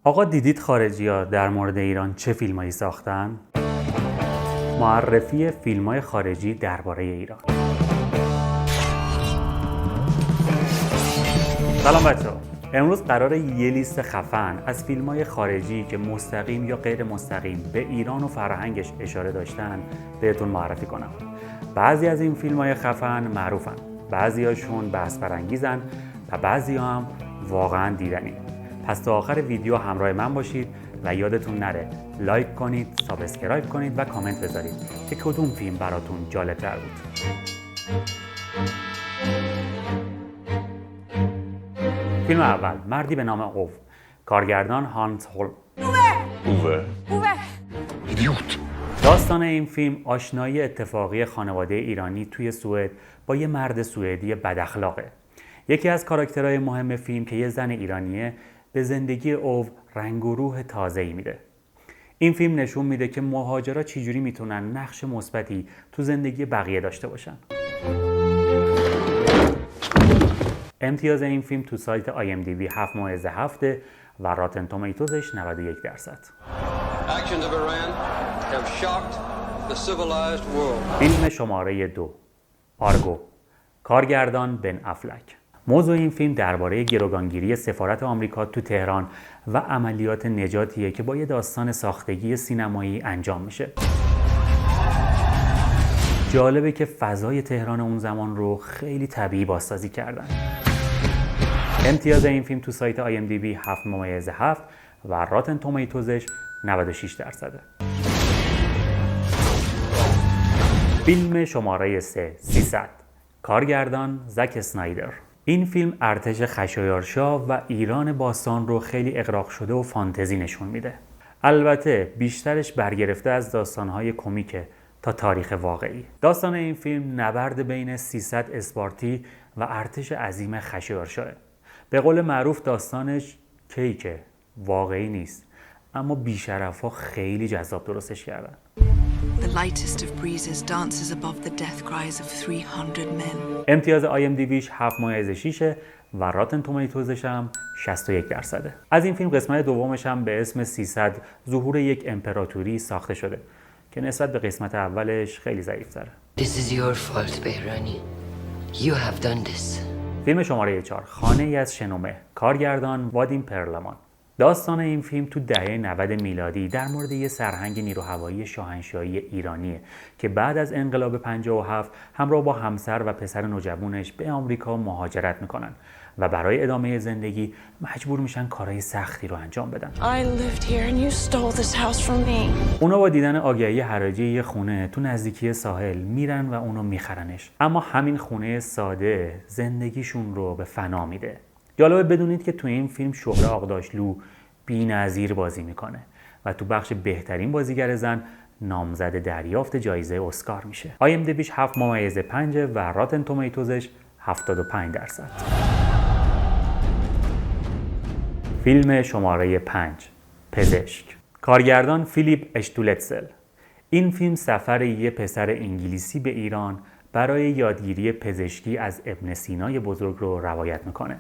آقا دیدید خارجی‌ها در مورد ایران چه فیلمایی ساختن؟ معرفی فیلم‌های خارجی درباره ایران. سلام بچه‌ها. امروز قراره یه لیست خفن از فیلم‌های خارجی که مستقیم یا غیر مستقیم به ایران و فرهنگش اشاره داشتن بهتون معرفی کنم. بعضی از این فیلم‌های خفن معروفن، بعضی‌هاشون بحث برانگیزن و بعضی‌ها هم واقعاً دیدنی. پس تا آخر ویدیو همراه من باشید و یادتون نره لایک کنید، سابسکرایب کنید و کامنت بذارید که کدوم فیلم براتون جالب‌تر بود. فیلم اول، مردی به نام اوو، کارگردان هانس هولم. اوه ایدیوت. داستان این فیلم آشنایی اتفاقی خانواده ایرانی توی سوئد با یه مرد سوئدی بداخلاقه. یکی از کاراکترهای مهم فیلم که یه زن ایرانیه به زندگی اوو رنگ و روح تازه‌ای میده. این فیلم نشون میده که مهاجرا چجوری میتونن نقش مثبتی تو زندگی بقیه داشته باشن. امتیاز این فیلم تو سایت IMDb 7.7 و راتن تومیتوزش 91%. فیلم شماره 2، آرگو، کارگردان بن افلک. موضوع این فیلم درباره گروگانگیری سفارت آمریکا تو تهران و عملیات نجاتیه که با یه داستان ساختگی سینمایی انجام میشه. جالبه که فضای تهران اون زمان رو خیلی طبیعی بازسازی کردن. امتیاز این فیلم تو سایت IMDb 7.7 و راتن تومیتوزش 96%. فیلم شماره 300، کارگردان زک اسنایدر. این فیلم ارتش خشایارشا و ایران باستان رو خیلی اغراق شده و فانتزی نشون میده. البته بیشترش برگرفته از داستانهای کمیکه تا تاریخ واقعی. داستان این فیلم نبرد بین 300 اسپارتی و ارتش عظیم خشایارشاه. به قول معروف داستانش کیکه، واقعی نیست، اما بیشرف‌ها خیلی جذاب درستش کردن. The lightest of breezes dances above the death cries of 300 men. امتیاز IMDbش 7.6 و راتن تومیتوزش هم 61%. از این فیلم قسمت دومش هم به اسم 300 ظهور یک امپراتوری ساخته شده که نسبت به قسمت اولش خیلی ضعیف‌تره. This is your fault, Behrani. You have done this. فیلم شماره 4، خانه ای از شنومه، کارگردان وادیم پرلمان. داستان این فیلم تو دهه 90 میلادی در مورد یه سرهنگ نیروهوایی شاهنشاهی ایرانیه که بعد از انقلاب 57 همراه با همسر و پسر نوجوانش به آمریکا مهاجرت میکنن و برای ادامه زندگی مجبور میشن کارهای سختی رو انجام بدن. I lived here and you stole this house from me. اونا با دیدن آگهی حراجی یه خونه تو نزدیکی ساحل میرن و اونو میخرنش. اما همین خونه ساده زندگیشون رو به فنا میده. جالبه بدونید که تو این فیلم شهره آقداشلو بی‌نظیر بازی میکنه و تو بخش بهترین بازیگر زن نامزد دریافت جایزه اسکار میشه. IMDbش 7.5 و راتن تومیتوزش 75%. فیلم شماره 5، پزشک، کارگردان فیلیپ اشتولتزل. این فیلم سفر یه پسر انگلیسی به ایران برای یادگیری پزشکی از ابن سینای بزرگ رو روایت میکنه.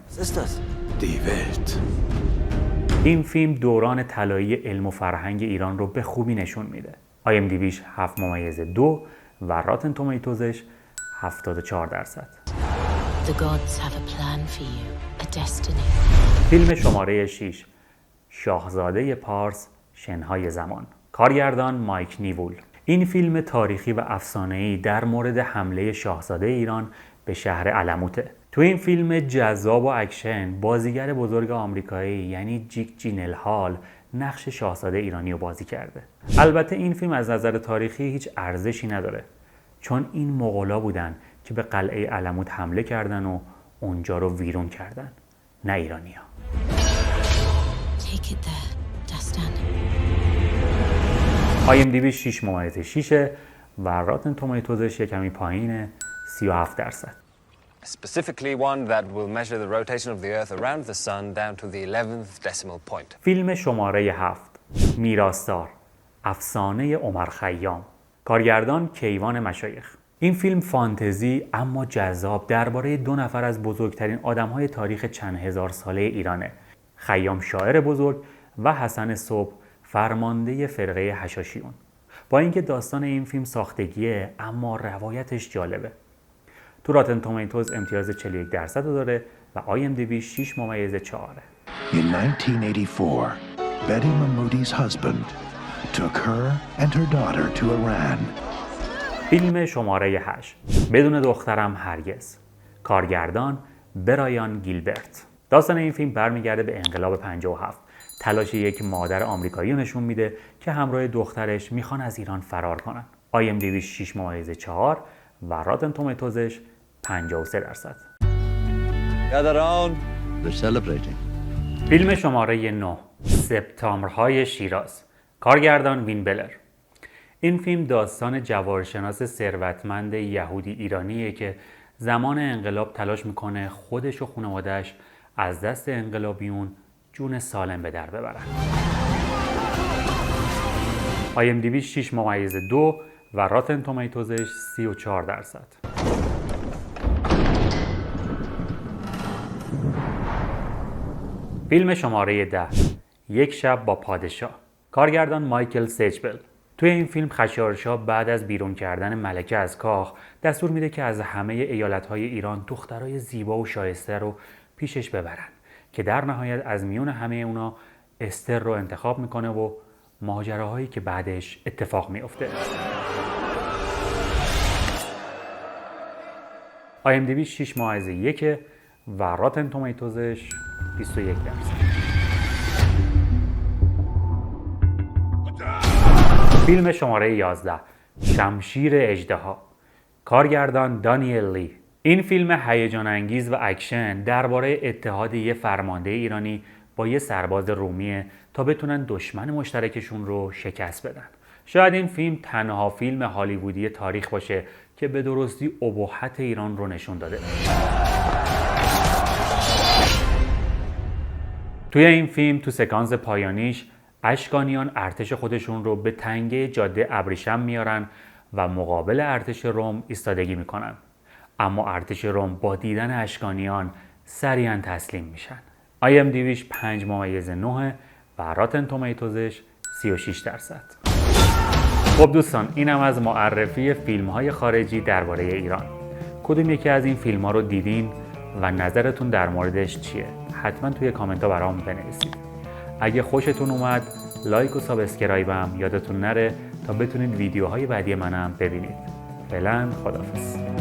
این فیلم دوران طلایی علم و فرهنگ ایران رو به خوبی نشون میده. IMDbش 7.2 و راتن تومیتوزش 74%. The gods have a plan for you, a destiny. فیلم شماره 6، شاهزاده پارس، شنهای زمان، کارگردان مایک نیوول. این فیلم تاریخی و افسانه‌ای در مورد حمله شاهزاده ایران به شهر علموته. تو این فیلم جذاب و اکشن بازیگر بزرگ آمریکایی یعنی جیک جینلهال نقش شاهزاده ایرانی رو بازی کرده. البته این فیلم از نظر تاریخی هیچ ارزشی نداره چون این مغولا بودن که به قلعه علموت حمله کردن و اونجا رو ویرون کردن، نه ایرانی‌ها. Take it there, Dastan. IMDb 6.6 و راتن تومیتوزش یه کمی پایینه، 37%. Specifically one that will measure the rotation of the earth around the sun down to the 11th decimal point. فیلم شماره 7، میراثدار، افسانه عمر خیام، کارگردان کیوان مشایخ. این فیلم فانتزی اما جذاب درباره دو نفر از بزرگترین آدم‌های تاریخ چند هزار ساله ایرانه. خیام شاعر بزرگ و حسن صبح فرمانده فرقه حشاشیون. با اینکه داستان این فیلم ساختگیه اما روایتش جالبه. تو راتن تومیتوز امتیاز 41% داره و IMDb 6.4. In 1984, Betty Mahmoudi's husband took her and her daughter to Iran. فیلم شماره 8 بدون دخترم هرگز. کارگردان برایان گیلبرت. داستان این فیلم برمیگرده به انقلاب 57. تلاش یک مادر آمریکایی نشون میده که همراه دخترش میخوان از ایران فرار کنن. IMDb 6.4 و راتن تومیتوزش 53%. Gather round. We're celebrating. فیلم شماره 9 سپتامبرهای شیراز. کارگردان وین بلر. این فیلم داستان جواهرشناس ثروتمند یهودی ایرانیه که زمان انقلاب تلاش میکنه خودش و خانواده‌اش از دست انقلابیون جون سالم به در ببرن. IMDb 6.2 و راتن تومیتوزش 34%. فیلم شماره 10 یک شب با پادشاه. کارگردان مایکل سیجبل. توی این فیلم خشایارشاه بعد از بیرون کردن ملکه از کاخ دستور میده که از همه ایالت‌های ایران دخترای زیبا و شایسته رو پیشش ببرن که در نهایت از میون همه اونا استر رو انتخاب میکنه و ماجراهایی که بعدش اتفاق میفته. IMDb 6.1 و راتن تومیتوزش 21%. فیلم شماره 11 شمشیر اژدها. کارگردان دانیل لی. این فیلم هیجان انگیز و اکشن درباره اتحاد یه فرمانده ایرانی با یه سرباز رومیه تا بتونن دشمن مشترکشون رو شکست بدن. شاید این فیلم تنها فیلم هالیوودی تاریخ باشه که به درستی ابهت ایران رو نشون داده. توی این فیلم تو سکانس پایانیش اشکانیان ارتش خودشون رو به تنگه جاده ابریشم میارن و مقابل ارتش روم ایستادگی میکنن. اما ارتش روم با دیدن اشکانیان سریعا تسلیم میشن. IMDbش 5.9 و راتن تومیتوزش 36%. خب دوستان، اینم از معرفی فیلم‌های خارجی درباره ایران. کدوم یکی از این فیلم‌ها رو دیدین و نظرتون در موردش چیه؟ حتما توی کامنت‌ها برام بنویسید. اگه خوشتون اومد لایک و سابسکرایبم یادتون نره تا بتونید ویدیوهای بعدی منم ببینید. فعلا خداحافظ.